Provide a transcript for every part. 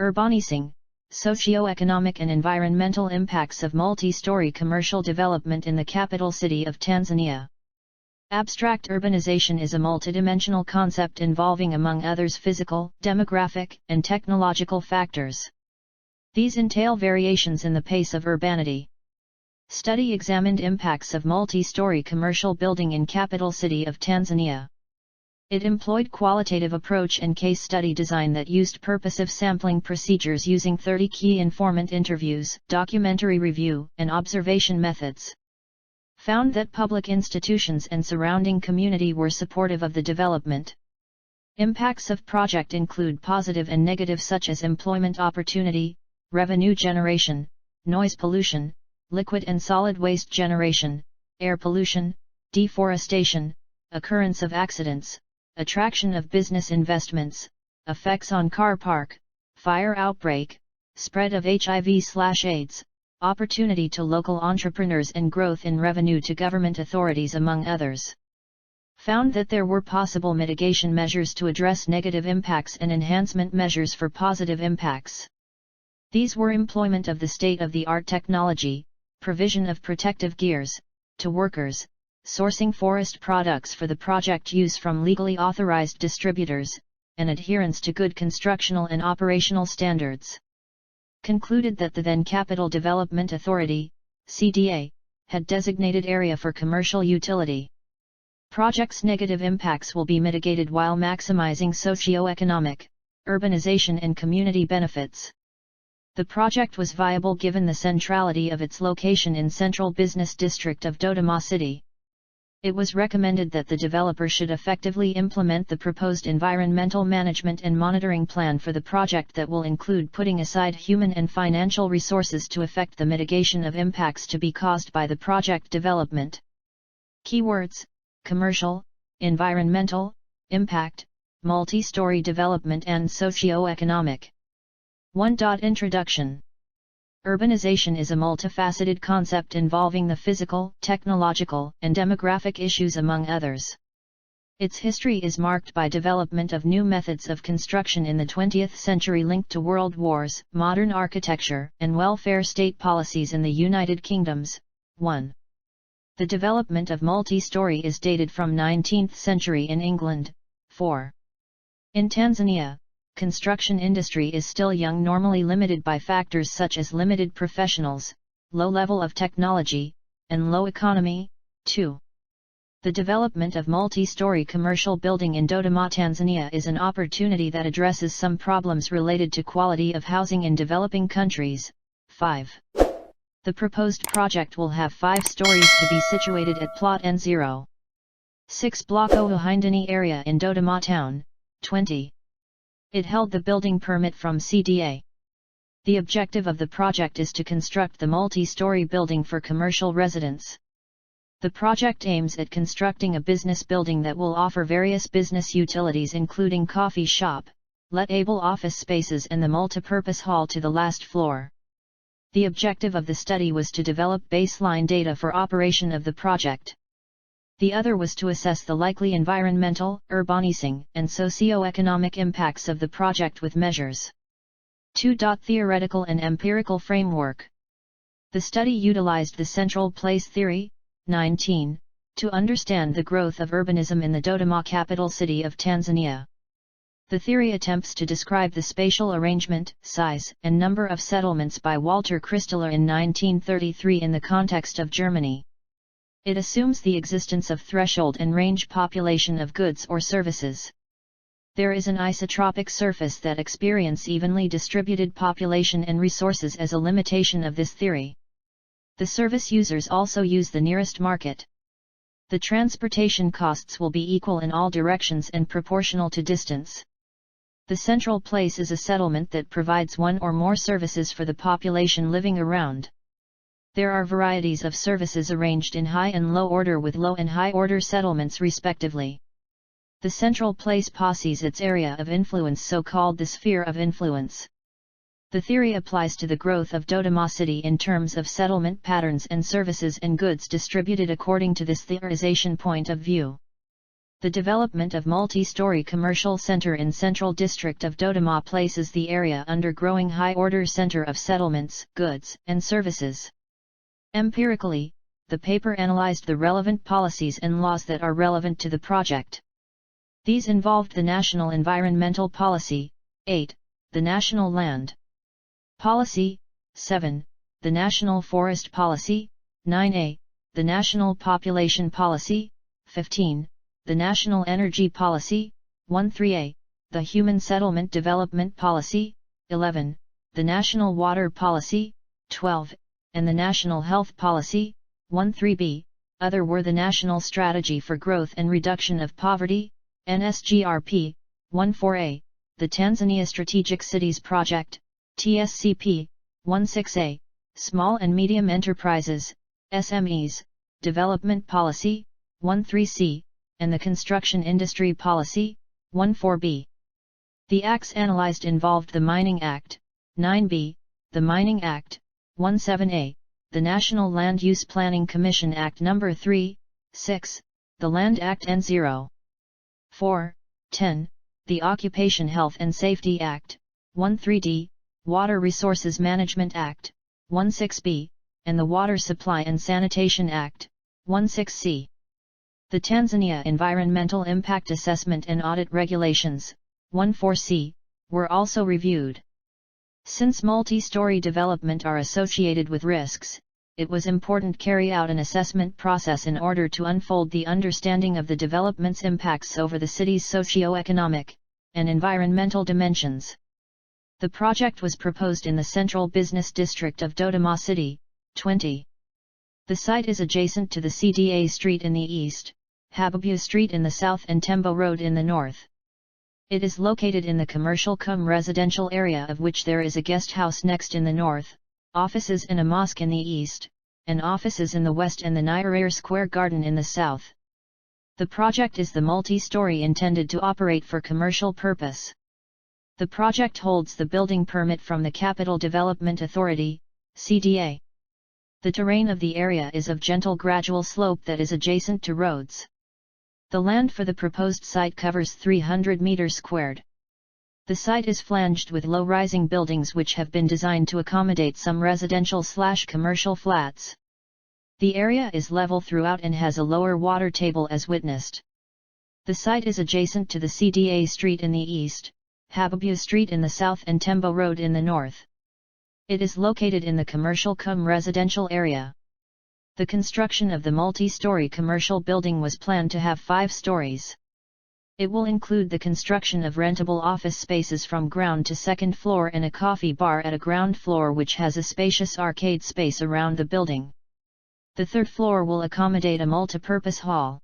Urbanising, Socio-Economic and Environmental Impacts of Multi-Story Commercial Development in the Capital City of Tanzania. Abstract urbanization is a multidimensional concept involving among others physical, demographic, and technological factors. These entail variations in the pace of urbanity. Study examined impacts of multi-story commercial building in capital city of Tanzania. It employed qualitative approach and case study design that used purposive sampling procedures using 30 key informant interviews, documentary review, and observation methods. Found that public institutions and surrounding community were supportive of the development. Impacts of project include positive and negative such as employment opportunity, revenue generation, noise pollution, liquid and solid waste generation, air pollution, deforestation, occurrence of accidents, attraction of business investments, effects on car park, fire outbreak, spread of HIV/AIDS, opportunity to local entrepreneurs and growth in revenue to government authorities among others. Found that there were possible mitigation measures to address negative impacts and enhancement measures for positive impacts. These were employment of the state-of-the-art technology, provision of protective gears to workers, sourcing forest products for the project use from legally authorized distributors, and adherence to good constructional and operational standards. Concluded that the then Capital Development Authority, CDA, had designated area for commercial utility. Project's negative impacts will be mitigated while maximizing socio-economic, urbanization and community benefits. The project was viable given the centrality of its location in central business district of Dodoma city. It was recommended that the developer should effectively implement the proposed environmental management and monitoring plan for the project that will include putting aside human and financial resources to effect the mitigation of impacts to be caused by the project development. Keywords: commercial, environmental, impact, multi-story development and socio-economic. 1. Introduction. Urbanization is a multifaceted concept involving the physical, technological, and demographic issues among others. Its history is marked by development of new methods of construction in the 20th century linked to world wars, modern architecture, and welfare state policies in the United Kingdoms. 1. The development of multi-story is dated from 19th century in England. 4. In Tanzania, construction industry is still young, normally limited by factors such as limited professionals, low level of technology, and low economy. 2. The development of multi-story commercial building in Dodoma, Tanzania is an opportunity that addresses some problems related to quality of housing in developing countries. 5. The proposed project will have 5 stories to be situated at plot N0. 6 Block Ohindani area in Dodoma town. 20. It held the building permit from CDA. The objective of the project is to construct the multi-story building for commercial residents. The project aims at constructing a business building that will offer various business utilities including coffee shop, let-able office spaces and the multipurpose hall to the last floor. The objective of the study was to develop baseline data for operation of the project. The other was to assess the likely environmental, urbanising, and socio-economic impacts of the project with measures. 2. Theoretical and empirical framework. The study utilized the central place theory, 19, to understand the growth of urbanism in the Dodoma capital city of Tanzania. The theory attempts to describe the spatial arrangement, size, and number of settlements by Walter Christoller in 1933 in the context of Germany. It assumes the existence of threshold and range population of goods or services. There is an isotropic surface that experience evenly distributed population and resources as a limitation of this theory. The service users also use the nearest market. The transportation costs will be equal in all directions and proportional to distance. The central place is a settlement that provides one or more services for the population living around. There are varieties of services arranged in high and low order with low and high order settlements respectively. The central place possesses its area of influence, so-called the sphere of influence. The theory applies to the growth of Dodoma city in terms of settlement patterns and services and goods distributed according to this theorization point of view. The development of multi-story commercial center in central district of Dodoma places the area under growing high-order center of settlements, goods, and services. Empirically, the paper analyzed the relevant policies and laws that are relevant to the project. These involved the National Environmental Policy, 8, the National Land Policy, 7, the National Forest Policy, 9a, the National Population Policy, 15, the National Energy Policy, 13a, the Human Settlement Development Policy, 11, the National Water Policy, 12, and the National Health Policy, 13b. Other were the National Strategy for Growth and Reduction of Poverty, NSGRP, 14a, the Tanzania Strategic Cities Project, TSCP, 16a, Small and Medium Enterprises, SMEs, Development Policy, 13c, and the Construction Industry Policy, 14b. The acts analyzed involved the Mining Act, 9b, the Mining Act, 17a, the National Land Use Planning Commission Act No. 3, 6, the Land Act N0. 4, 10, the Occupation Health and Safety Act, 13d, Water Resources Management Act, 16b, and the Water Supply and Sanitation Act, 16c. The Tanzania Environmental Impact Assessment and Audit Regulations, 14c, were also reviewed. Since multi-story development are associated with risks, it was important to carry out an assessment process in order to unfold the understanding of the development's impacts over the city's socio-economic and environmental dimensions. The project was proposed in the Central Business District of Dodoma City, 20. The site is adjacent to the CDA Street in the east, Babune Street in the south and Tembo Road in the north. It is located in the commercial cum residential area of which there is a guest house next in the north, offices and a mosque in the east, and offices in the west and the Nyerere Square Garden in the south. The project is the multi-story intended to operate for commercial purpose. The project holds the building permit from the Capital Development Authority, CDA. The terrain of the area is of gentle gradual slope that is adjacent to roads. The land for the proposed site covers 300 meters squared. The site is flanged with low-rising buildings which have been designed to accommodate some residential/commercial flats. The area is level throughout and has a lower water table as witnessed. The site is adjacent to the CDA Street in the east, Babune Street in the south and Tembo Road in the north. It is located in the commercial cum residential area. The construction of the multi-story commercial building was planned to have 5 stories. It will include the construction of rentable office spaces from ground to second floor and a coffee bar at a ground floor which has a spacious arcade space around the building. The third floor will accommodate a multipurpose hall.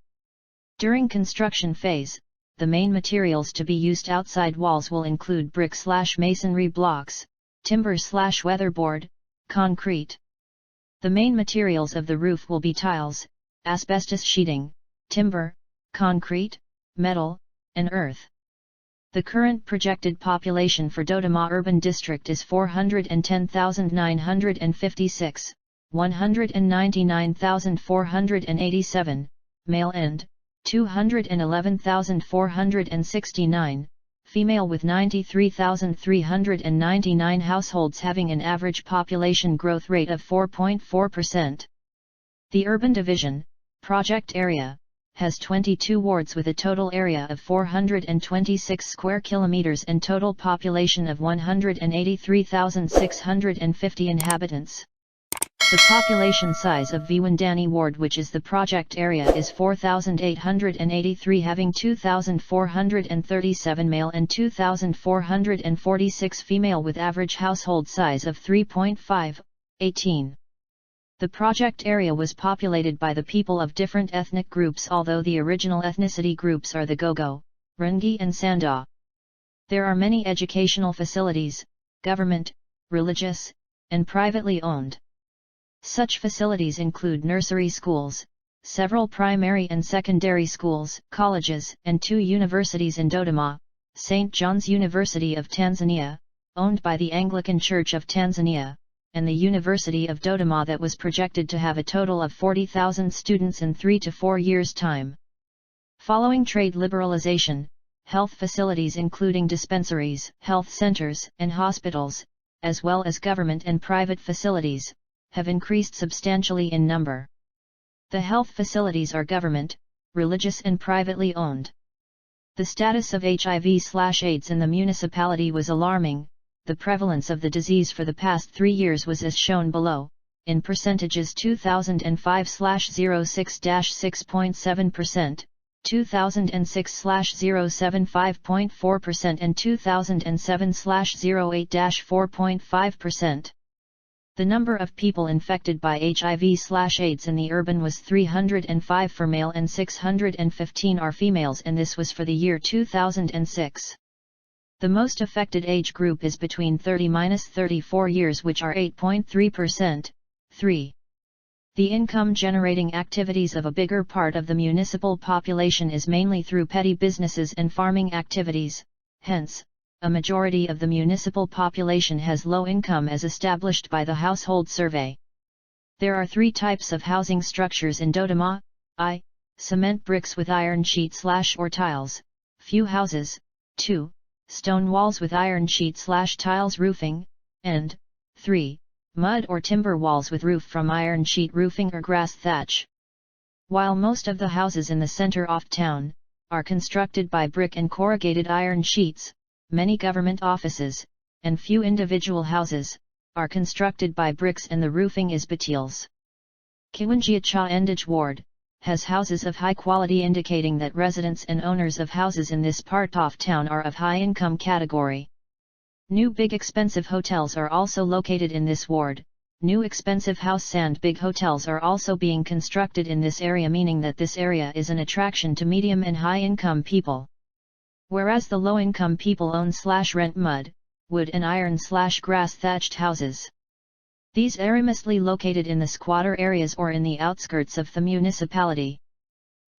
During construction phase, the main materials to be used outside walls will include brick/masonry blocks, timber/weatherboard, concrete. The main materials of the roof will be tiles, asbestos sheeting, timber, concrete, metal, and earth. The current projected population for Dodoma Urban District is 410,956, 199,487, male and 211,469, female with 93,399 households having an average population growth rate of 4.4%. The urban division, project area, has 22 wards with a total area of 426 square kilometers and total population of 183,650 inhabitants. The population size of Viwandani Ward, which is the project area, is 4,883 having 2,437 male and 2,446 female with average household size of 3.518. The project area was populated by the people of different ethnic groups, although the original ethnicity groups are the Gogo, Rungi and Sanda. There are many educational facilities, government, religious, and privately owned. Such facilities include nursery schools, several primary and secondary schools, colleges, and 2 universities in Dodoma, St. John's University of Tanzania, owned by the Anglican Church of Tanzania, and the University of Dodoma that was projected to have a total of 40,000 students in 3 to 4 years' time. Following trade liberalization, health facilities including dispensaries, health centers, and hospitals, as well as government and private facilities, have increased substantially in number. The health facilities are government, religious and privately owned. The status of HIV/AIDS in the municipality was alarming. The prevalence of the disease for the past 3 years was as shown below, in percentages: 2005/06-6.7%, 2006/075.4% and 2007/08-4.5%. The number of people infected by HIV/AIDS in the urban was 305 for male and 615 are females, and this was for the year 2006. The most affected age group is between 30-34 years, which are 8.3%. 3. The income-generating activities of a bigger part of the municipal population is mainly through petty businesses and farming activities, hence, a majority of the municipal population has low income as established by the Household Survey. There are 3 types of housing structures in Dodoma: I. Cement bricks with iron sheet/or tiles, few houses; 2. Stone walls with iron sheet/tiles roofing, and 3. Mud or timber walls with roof from iron sheet roofing or grass thatch. While most of the houses in the center of town are constructed by brick and corrugated iron sheets, many government offices, and few individual houses, are constructed by bricks and the roofing is batiles. Kiwanjia Cha Endage Ward has houses of high quality, indicating that residents and owners of houses in this part of town are of high income category. New big expensive hotels are also located in this ward. New expensive house and big hotels are also being constructed in this area, meaning that this area is an attraction to medium and high income people. Whereas the low income people own/rent mud, wood and iron/grass thatched houses. These are mostly located in the squatter areas or in the outskirts of the municipality.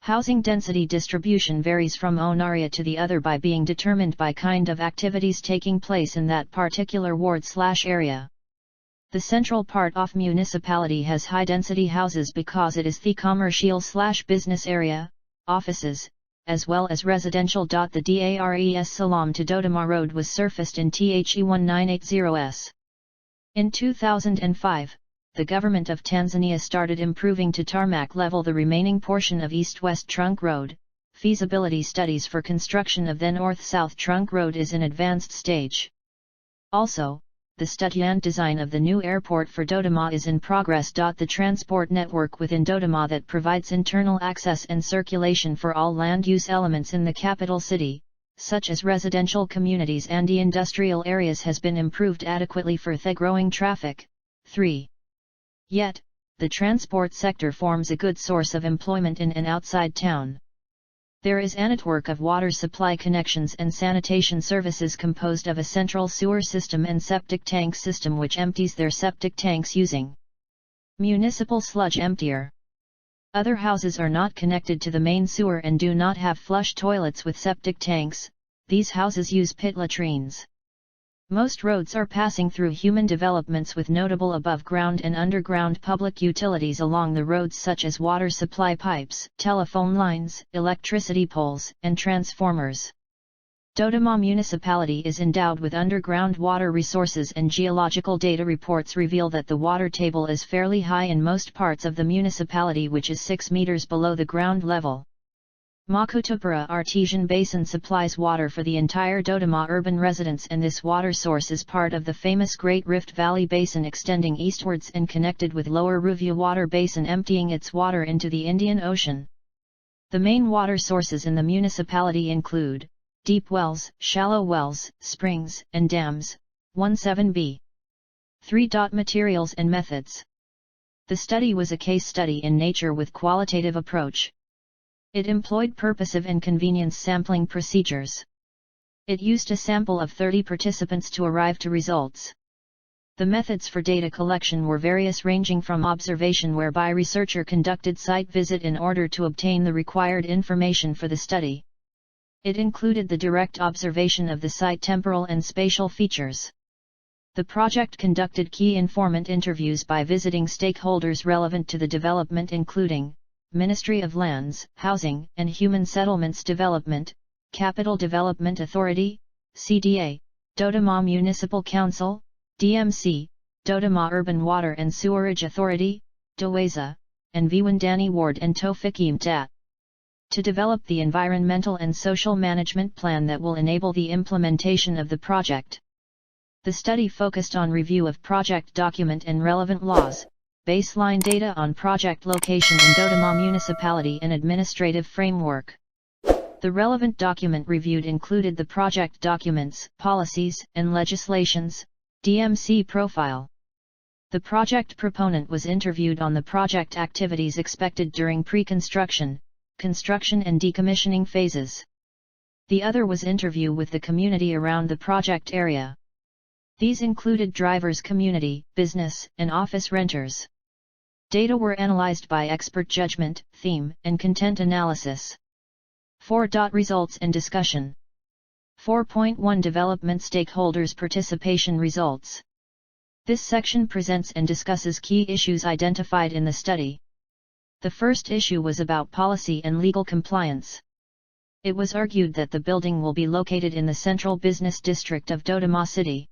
Housing density distribution varies from one area to the other by being determined by kind of activities taking place in that particular ward/area. The central part of municipality has high density houses because it is the commercial/business area, offices, as well as residential. The DARES Salam to Dodoma Road was surfaced in THE 1980s. In 2005, the government of Tanzania started improving to tarmac level the remaining portion of East-West Trunk Road. Feasibility studies for construction of the North-South Trunk Road is in advanced stage. Also, the study and design of the new airport for Dodoma is in progress. The transport network within Dodoma that provides internal access and circulation for all land use elements in the capital city, such as residential communities and the industrial areas, has been improved adequately for the growing traffic. 3. Yet, the transport sector forms a good source of employment in and outside town. There is a network of water supply connections and sanitation services composed of a central sewer system and septic tank system which empties their septic tanks using municipal sludge emptier. Other houses are not connected to the main sewer and do not have flush toilets with septic tanks. These houses use pit latrines. Most roads are passing through human developments with notable above-ground and underground public utilities along the roads, such as water supply pipes, telephone lines, electricity poles, and transformers. Dodoma municipality is endowed with underground water resources, and geological data reports reveal that the water table is fairly high in most parts of the municipality, which is 6 meters below the ground level. Makutupura Artesian Basin supplies water for the entire Dodoma urban residents, and this water source is part of the famous Great Rift Valley Basin extending eastwards and connected with Lower Ruvia Water Basin, emptying its water into the Indian Ocean. The main water sources in the municipality include deep wells, shallow wells, springs, and dams. 17b. 3. Materials and methods. The study was a case study in nature with qualitative approach. It employed purposive and convenience sampling procedures. It used a sample of 30 participants to arrive to results. The methods for data collection were various, ranging from observation, whereby researcher conducted site visit in order to obtain the required information for the study. It included the direct observation of the site temporal and spatial features. The project conducted key informant interviews by visiting stakeholders relevant to the development, including Ministry of Lands, Housing, and Human Settlements Development, Capital Development Authority, CDA, Dodoma Municipal Council, DMC, Dodoma Urban Water and Sewerage Authority, DOWASA, and Viwandani Ward and Tofikim Dat. To develop the environmental and social management plan that will enable the implementation of the project. The study focused on review of project document and relevant laws, baseline data on project location in Dodoma municipality and administrative framework. The relevant document reviewed included the project documents, policies, and legislations, DMC profile. The project proponent was interviewed on the project activities expected during pre-construction, construction and decommissioning phases. The other was interview with the community around the project area. These included drivers, community, business, and office renters. Data were analyzed by expert judgment, theme, and content analysis. 4. Results and discussion. 4.1 Development Stakeholders Participation Results. This section presents and discusses key issues identified in the study. The first issue was about policy and legal compliance. It was argued that the building will be located in the central business district of Dodoma City.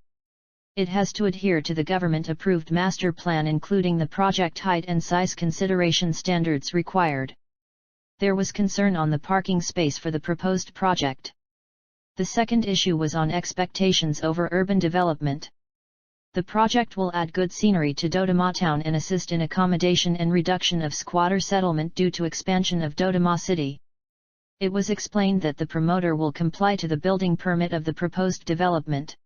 It has to adhere to the government-approved master plan, including the project height and size consideration standards required. There was concern on the parking space for the proposed project. The second issue was on expectations over urban development. The project will add good scenery to Dodoma town and assist in accommodation and reduction of squatter settlement due to expansion of Dodoma City. It was explained that the promoter will comply to the building permit of the proposed development.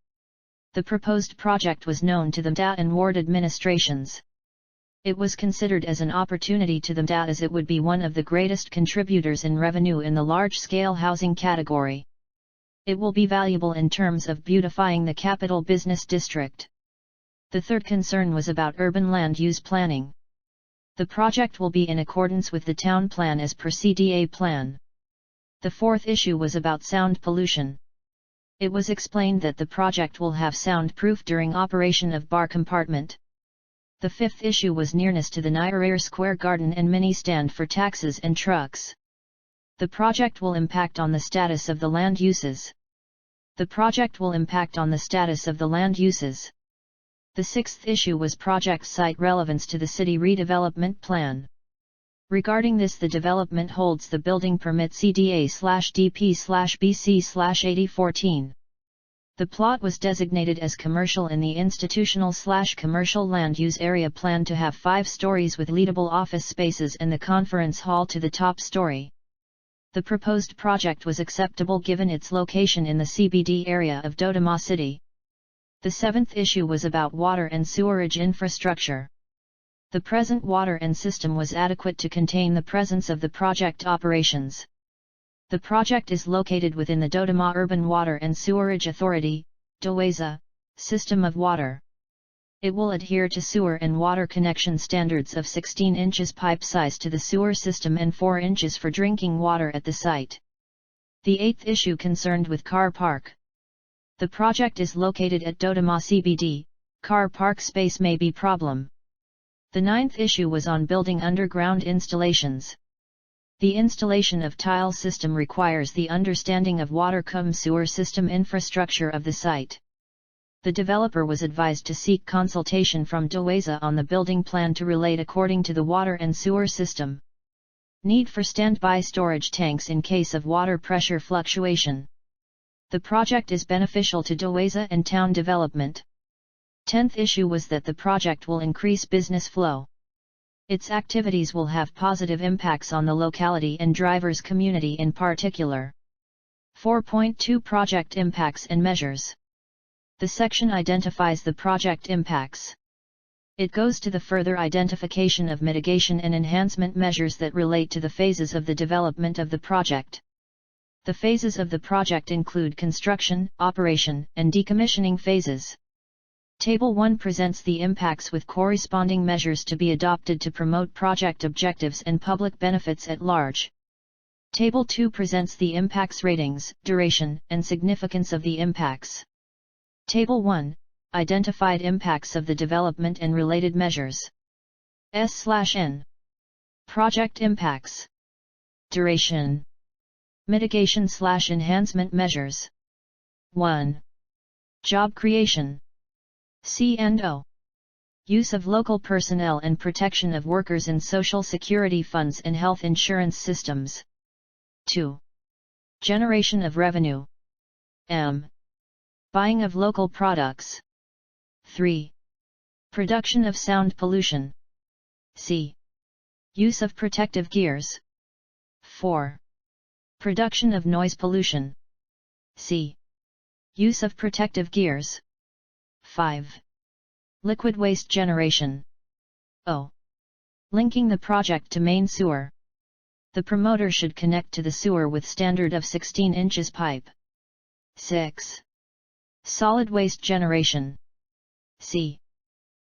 The proposed project was known to the MDA and ward administrations. It was considered as an opportunity to the MDA as it would be one of the greatest contributors in revenue in the large-scale housing category. It will be valuable in terms of beautifying the capital business district. The third concern was about urban land use planning. The project will be in accordance with the town plan as per CDA plan. The fourth issue was about sound pollution. It was explained that the project will have soundproof during operation of bar compartment. The fifth issue was nearness to the Nyerere Square Garden and mini stand for taxis and trucks. The project will impact on the status of the land uses. The project will impact on the status of the land uses. The sixth issue was project site relevance to the city redevelopment plan. Regarding this, the development holds the building permit CDA/DP/BC/8014. The plot was designated as commercial in the institutional/commercial land use area plan to have 5 stories with leadable office spaces and the conference hall to the top story. The proposed project was acceptable given its location in the CBD area of Dodoma City. The seventh issue was about water and sewerage infrastructure. The present water and system was adequate to contain the presence of the project operations. The project is located within the Dodoma Urban Water and Sewerage Authority, DOWASA, system of water. It will adhere to sewer and water connection standards of 16 inches pipe size to the sewer system and 4 inches for drinking water at the site. The eighth issue concerned with car park. The project is located at Dodoma CBD, car park space may be problem. The ninth issue was on building underground installations. The installation of tile system requires the understanding of water cum sewer system infrastructure of the site. The developer was advised to seek consultation from DOWASA on the building plan to relate according to the water and sewer system. Need for standby storage tanks in case of water pressure fluctuation. The project is beneficial to DOWASA and town development. 10th issue was that the project will increase business flow. Its activities will have positive impacts on the locality and drivers' community in particular. 4.2 Project Impacts and Measures. The section identifies the project impacts. It goes to the further identification of mitigation and enhancement measures that relate to the phases of the development of the project. The phases of the project include construction, operation, and decommissioning phases. Table 1 presents the impacts with corresponding measures to be adopted to promote project objectives and public benefits at large. Table 2 presents the impacts ratings, duration, and significance of the impacts. Table 1, identified impacts of the development and related measures. S/N. Project impacts. Duration. Mitigation/enhancement measures. 1. Job creation. C&O. Use of local personnel and protection of workers in social security funds and health insurance systems. 2. Generation of revenue. M. Buying of local products. 3. Production of sound pollution. C. Use of protective gears. 4. Production of noise pollution. C. Use of protective gears. 5. Liquid waste generation. O. Linking the project to main sewer. The promoter should connect to the sewer with standard of 16 inches pipe. 6. Solid waste generation. C.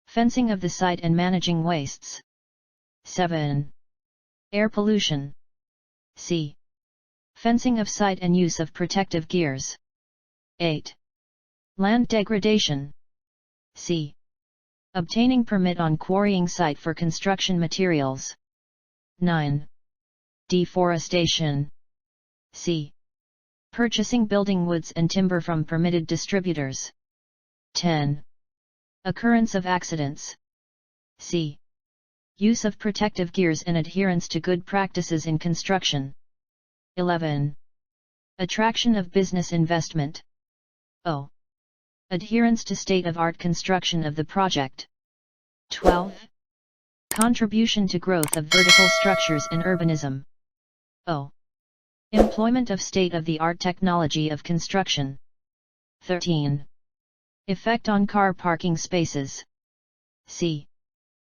Fencing of the site and managing wastes. 7. Air pollution. C. Fencing of site and use of protective gears. 8. Land degradation. C. Obtaining permit on quarrying site for construction materials. 9. Deforestation. C. Purchasing building woods and timber from permitted distributors. 10. Occurrence of accidents. C. Use of protective gears and adherence to good practices in construction. 11. Attraction of business investment. O. Adherence to state-of-art construction of the project. 12. Contribution to growth of vertical structures and urbanism. O. Employment of state-of-the-art technology of construction. 13. Effect on car parking spaces. C.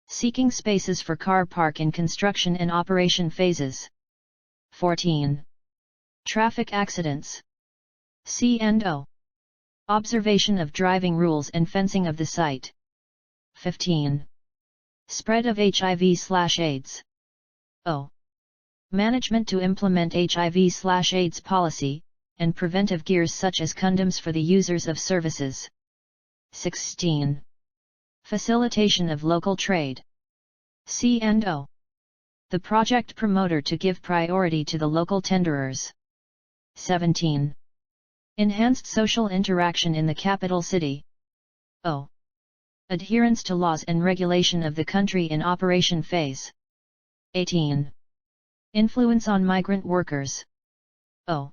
Seeking spaces for car park in construction and operation phases. 14. Traffic accidents. C&O. Observation of driving rules and fencing of the site. 15. Spread of HIV/AIDS. O. Management to implement HIV/AIDS policy, and preventive gears such as condoms for the users of services. 16. Facilitation of local trade. C&O. The project promoter to give priority to the local tenderers. 17. Enhanced social interaction in the capital city. O. Adherence to laws and regulation of the country in operation phase. 18. Influence on migrant workers. O.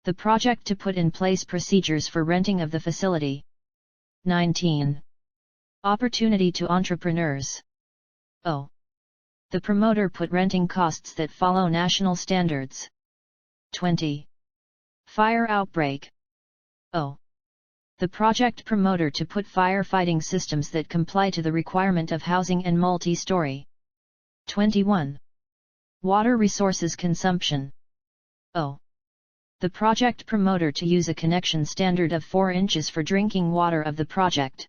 The project to put in place procedures for renting of the facility. 19. Opportunity to entrepreneurs. O. The promoter put renting costs that follow national standards. 20. Fire outbreak. O. The project promoter to put firefighting systems that comply to the requirement of housing and multi-story. 21. Water resources consumption. O. The project promoter to use a connection standard of 4 inches for drinking water of the project.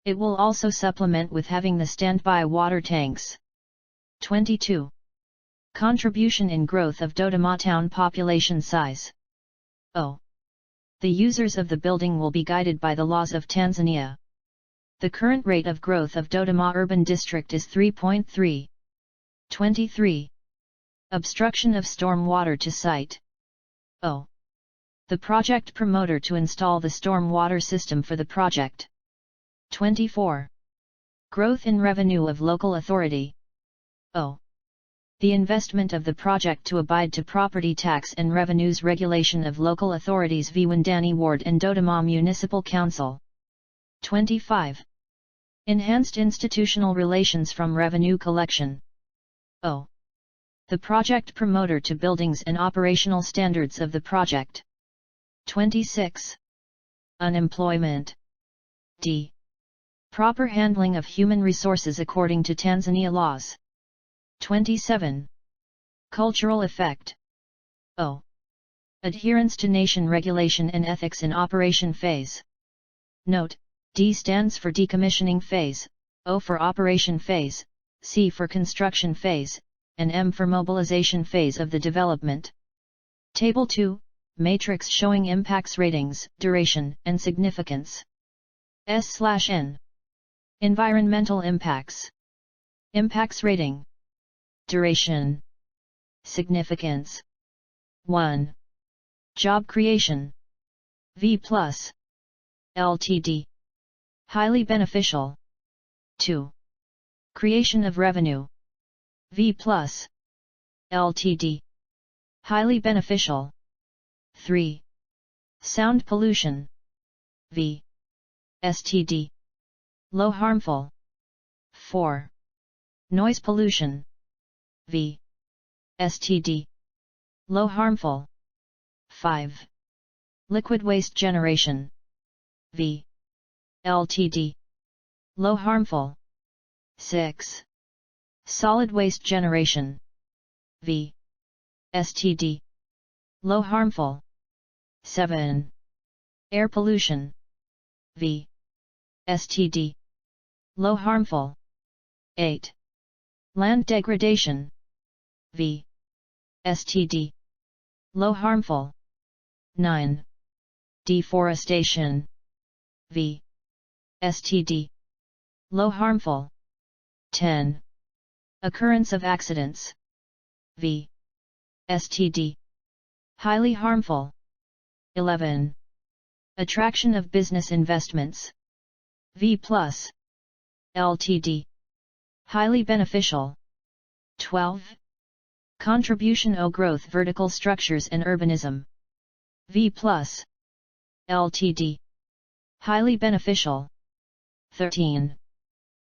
It will also supplement with having the standby water tanks. 22. Contribution in growth of Dodoma town population size. O. The users of the building will be guided by the laws of Tanzania. The current rate of growth of Dodoma urban district is 3.3. 23. Obstruction of storm water to site. O. The project promoter to install the storm water system for the project. 24. Growth in revenue of local authority. O. The investment of the project to abide to property tax and revenues regulation of local authorities Viwandani Ward and Dodoma Municipal Council. 25. Enhanced institutional relations from revenue collection. O. The project promoter to buildings and operational standards of the project. 26. Unemployment. D. Proper handling of human resources according to Tanzania laws. 27. Cultural effect. O. Adherence to nation regulation and ethics in operation phase. Note, D stands for decommissioning phase, O for operation phase, C for construction phase, and M for mobilization phase of the development. Table 2, matrix showing impacts ratings, duration, and significance. S/N. Environmental impacts. Impacts rating. Duration. Significance. 1. Job creation. V plus. Ltd. Highly beneficial. 2. Creation of revenue. V plus. Ltd. Highly beneficial. 3. Sound pollution. V. Std. Low harmful. 4. Noise pollution. V. Std. Low harmful. 5. Liquid waste generation. V. Ltd. Low harmful. 6. Solid waste generation. V. Std. Low harmful. 7. Air pollution. V. Std. Low harmful. 8. Land degradation. V. Std. Low harmful. 9. Deforestation. V. Std. Low harmful. 10. Occurrence of accidents. V. Std. Highly harmful. 11. Attraction of business investments. V plus. Ltd. Highly beneficial. 12. Contribution to growth vertical structures and urbanism. V plus. Ltd. Highly beneficial. 13.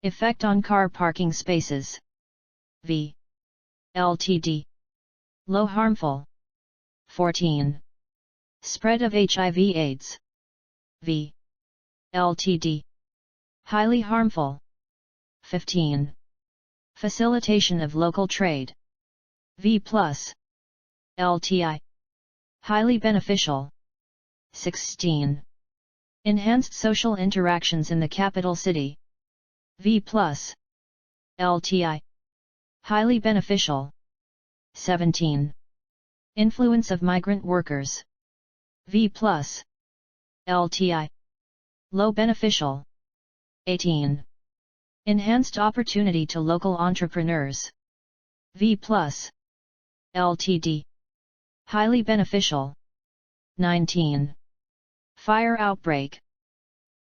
Effect on car parking spaces. V. Ltd. Low harmful. 14. Spread of HIV/AIDS. V. Ltd. Highly harmful. 15. Facilitation of local trade. V plus. Lti. Highly beneficial. 16. Enhanced social interactions in the capital city. V plus. Lti. Highly beneficial. 17. Influence of migrant workers. V plus. Lti. Low beneficial. 18. Enhanced opportunity to local entrepreneurs. V plus. Ltd. Highly beneficial. 19. Fire outbreak.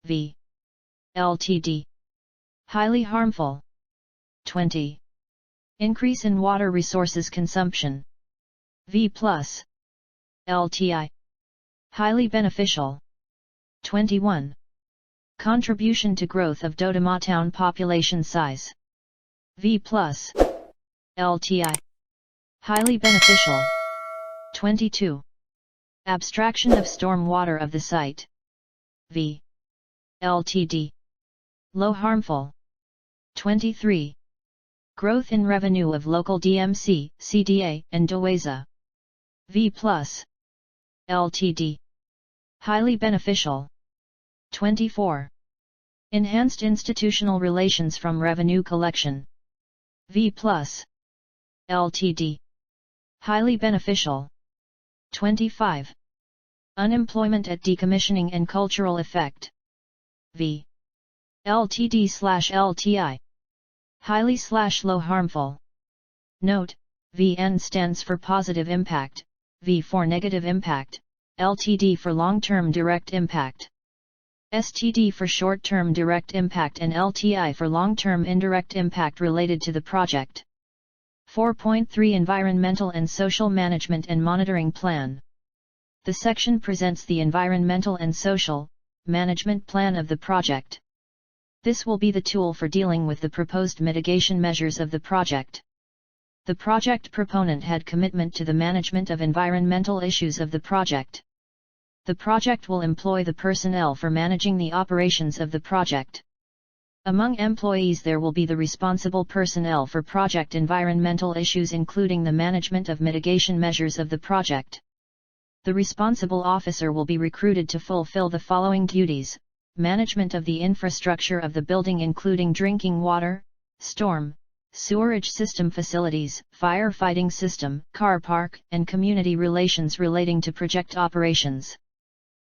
V. Ltd. Highly harmful. 20. Increase in water resources consumption. V plus. Lti. Highly beneficial. 21. Contribution to growth of Dodoma town population size. V plus. Lti. Highly beneficial. 22. Abstraction of storm water of the site. V. Ltd. Low harmful. 23. Growth in revenue of local DMC, CDA, and DOESA. V plus. Ltd. Highly beneficial. 24. Enhanced institutional relations from revenue collection. V plus. Ltd. Highly beneficial. 25. Unemployment at decommissioning and cultural effect. V. Ltd/Lti. Highly/low harmful. Note, VN stands for positive impact, V for negative impact, LTD for long-term direct impact, STD for short-term direct impact and LTI for long-term indirect impact related to the project. 4.3 Environmental and Social Management and Monitoring Plan. The section presents the environmental and social management plan of the project. This will be the tool for dealing with the proposed mitigation measures of the project. The project proponent had commitment to the management of environmental issues of the project. The project will employ the personnel for managing the operations of the project. Among employees there will be the responsible personnel for project environmental issues including the management of mitigation measures of the project. The responsible officer will be recruited to fulfill the following duties: management of the infrastructure of the building including drinking water, storm, sewerage system facilities, firefighting system, car park, and community relations relating to project operations.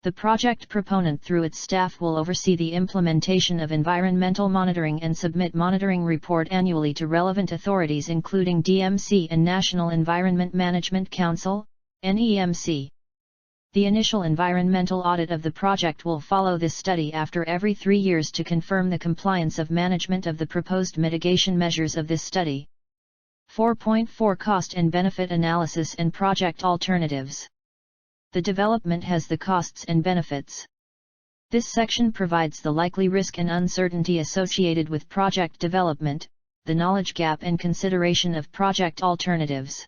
The project proponent through its staff will oversee the implementation of environmental monitoring and submit monitoring report annually to relevant authorities including DMC and National Environment Management Council, NEMC. The initial environmental audit of the project will follow this study after every 3 years to confirm the compliance of management of the proposed mitigation measures of this study. 4.4 Cost and Benefit Analysis and Project Alternatives. The development has the costs and benefits. This section provides the likely risk and uncertainty associated with project development, the knowledge gap and consideration of project alternatives.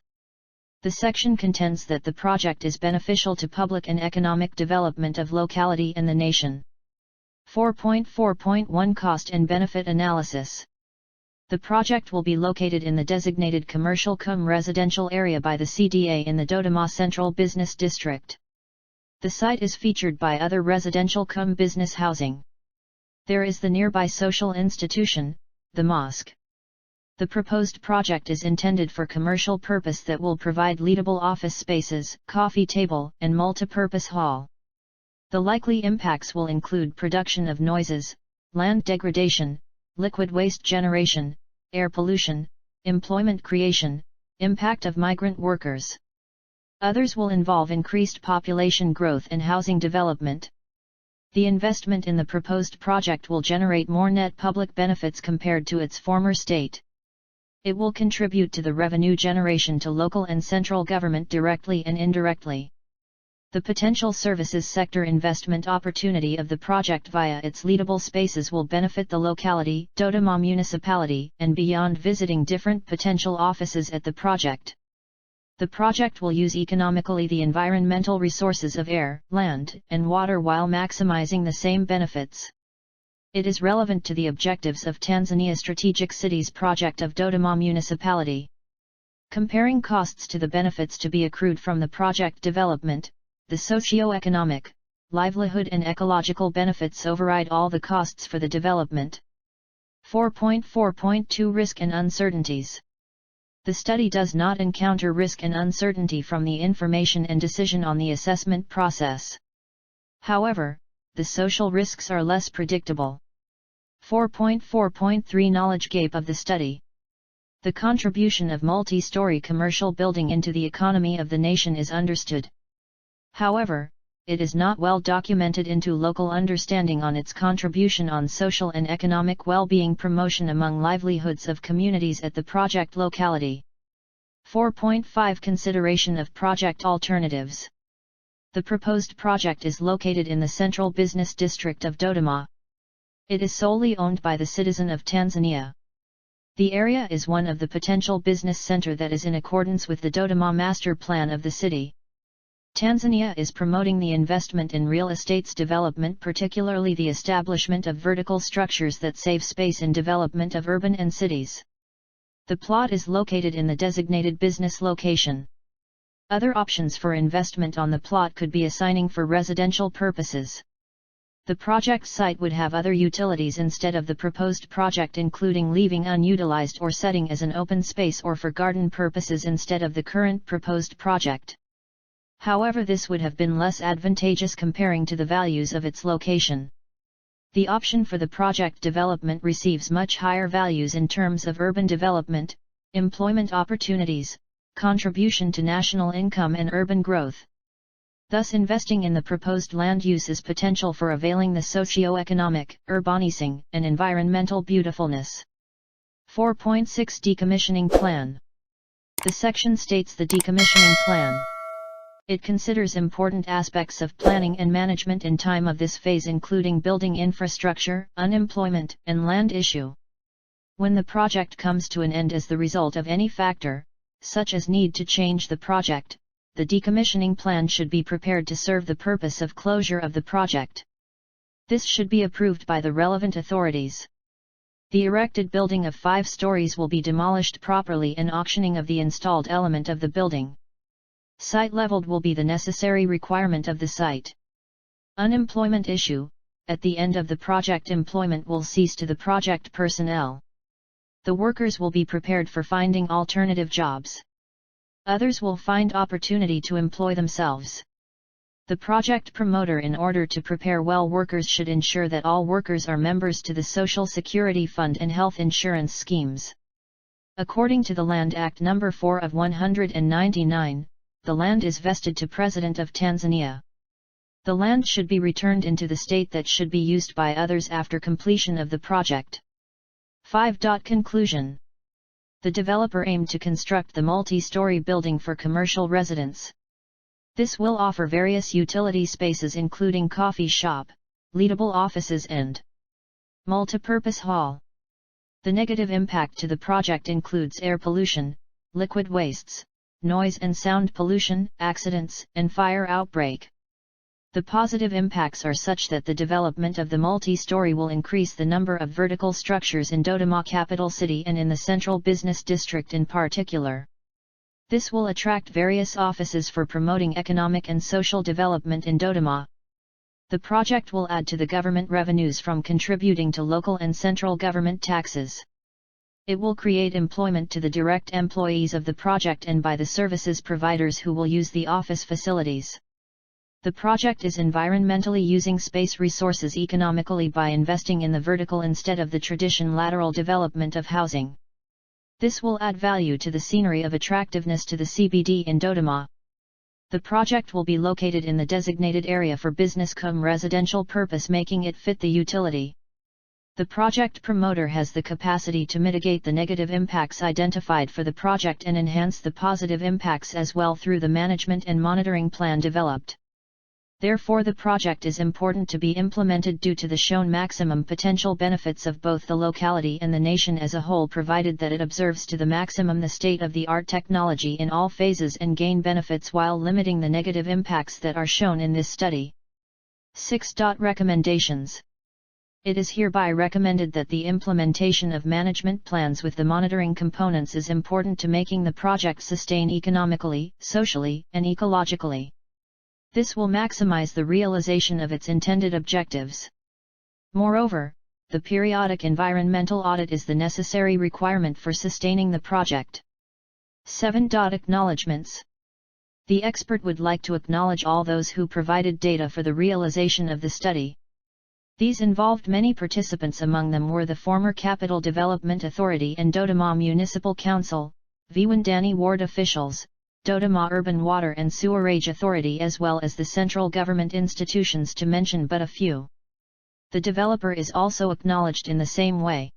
The section contends that the project is beneficial to public and economic development of locality and the nation. 4.4.1 Cost and Benefit Analysis. The project will be located in the designated commercial residential area by the CDA in the Dodoma Central Business District. The site is featured by other residential business housing. There is the nearby social institution, the mosque. The proposed project is intended for commercial purpose that will provide leadable office spaces, coffee table, and multipurpose hall. The likely impacts will include production of noises, land degradation, liquid waste generation, air pollution, employment creation, impact of migrant workers. Others will involve increased population growth and housing development. The investment in the proposed project will generate more net public benefits compared to its former state. It will contribute to the revenue generation to local and central government directly and indirectly. The potential services sector investment opportunity of the project via its leadable spaces will benefit the locality, Dodoma municipality, and beyond visiting different potential offices at the project. The project will use economically the environmental resources of air, land, and water while maximizing the same benefits. It is relevant to the objectives of Tanzania Strategic Cities Project of Dodoma Municipality. Comparing costs to the benefits to be accrued from the project development, the socio-economic, livelihood and ecological benefits override all the costs for the development. 4.4.2 Risk and Uncertainties. The study does not encounter risk and uncertainty from the information and decision on the assessment process. However, the social risks are less predictable. 4.4.3 Knowledge gap of the study. The contribution of multi-story commercial building into the economy of the nation is understood. However, it is not well documented into local understanding on its contribution on social and economic well-being promotion among livelihoods of communities at the project locality. 4.5 Consideration of project alternatives. The proposed project is located in the central business district of Dodoma. It is solely owned by the citizen of Tanzania. The area is one of the potential business center that is in accordance with the Dodoma master plan of the city. Tanzania is promoting the investment in real estate's development, particularly the establishment of vertical structures that save space in development of urban and cities. The plot is located in the designated business location. Other options for investment on the plot could be assigning for residential purposes. The project site would have other utilities instead of the proposed project, including leaving unutilized or setting as an open space or for garden purposes instead of the current proposed project. However, this would have been less advantageous comparing to the values of its location. The option for the project development receives much higher values in terms of urban development, employment opportunities, contribution to national income and urban growth. Thus, investing in the proposed land use is potential for availing the socio-economic, urbanising, and environmental beautifulness. 4.6 Decommissioning Plan. The section states the decommissioning plan. It considers important aspects of planning and management in time of this phase, including building infrastructure, unemployment, and land issue. When the project comes to an end as the result of any factor, such as need to change the project, the decommissioning plan should be prepared to serve the purpose of closure of the project. This should be approved by the relevant authorities. The erected building of 5 stories will be demolished properly, and auctioning of the installed element of the building. Site leveled will be the necessary requirement of the site. Unemployment issue. At the end of the project, employment will cease to the project personnel. The workers will be prepared for finding alternative jobs. Others will find opportunity to employ themselves. The project promoter, in order to prepare well workers, should ensure that all workers are members to the Social Security Fund and health insurance schemes. According to the Land Act No. 4 of 199, the land is vested to President of Tanzania. The land should be returned into the state that should be used by others after completion of the project. 5. Conclusion. The developer aimed to construct the multi-story building for commercial residents. This will offer various utility spaces including coffee shop, leadable offices and multipurpose hall. The negative impact to the project includes air pollution, liquid wastes, noise and sound pollution, accidents, and fire outbreak. The positive impacts are such that the development of the multi-story will increase the number of vertical structures in Dodoma capital city and in the central business district in particular. This will attract various offices for promoting economic and social development in Dodoma. The project will add to the government revenues from contributing to local and central government taxes. It will create employment to the direct employees of the project and by the services providers who will use the office facilities. The project is environmentally using space resources economically by investing in the vertical instead of the traditional lateral development of housing. This will add value to the scenery of attractiveness to the CBD in Dodoma. The project will be located in the designated area for business cum residential purpose, making it fit the utility. The project promoter has the capacity to mitigate the negative impacts identified for the project and enhance the positive impacts as well through the management and monitoring plan developed. Therefore, the project is important to be implemented due to the shown maximum potential benefits of both the locality and the nation as a whole, provided that it observes to the maximum the state-of-the-art technology in all phases and gain benefits while limiting the negative impacts that are shown in this study. 6. Recommendations. It is hereby recommended that the implementation of management plans with the monitoring components is important to making the project sustain economically, socially, and ecologically. This will maximize the realization of its intended objectives. Moreover, the periodic environmental audit is the necessary requirement for sustaining the project. 7. Acknowledgements. The expert would like to acknowledge all those who provided data for the realization of the study. These involved many participants. Among them were the former Capital Development Authority and Dodoma Municipal Council, Viwandani ward officials, Dodoma Urban Water and Sewerage Authority, as well as the central government institutions, to mention but a few. The developer is also acknowledged in the same way.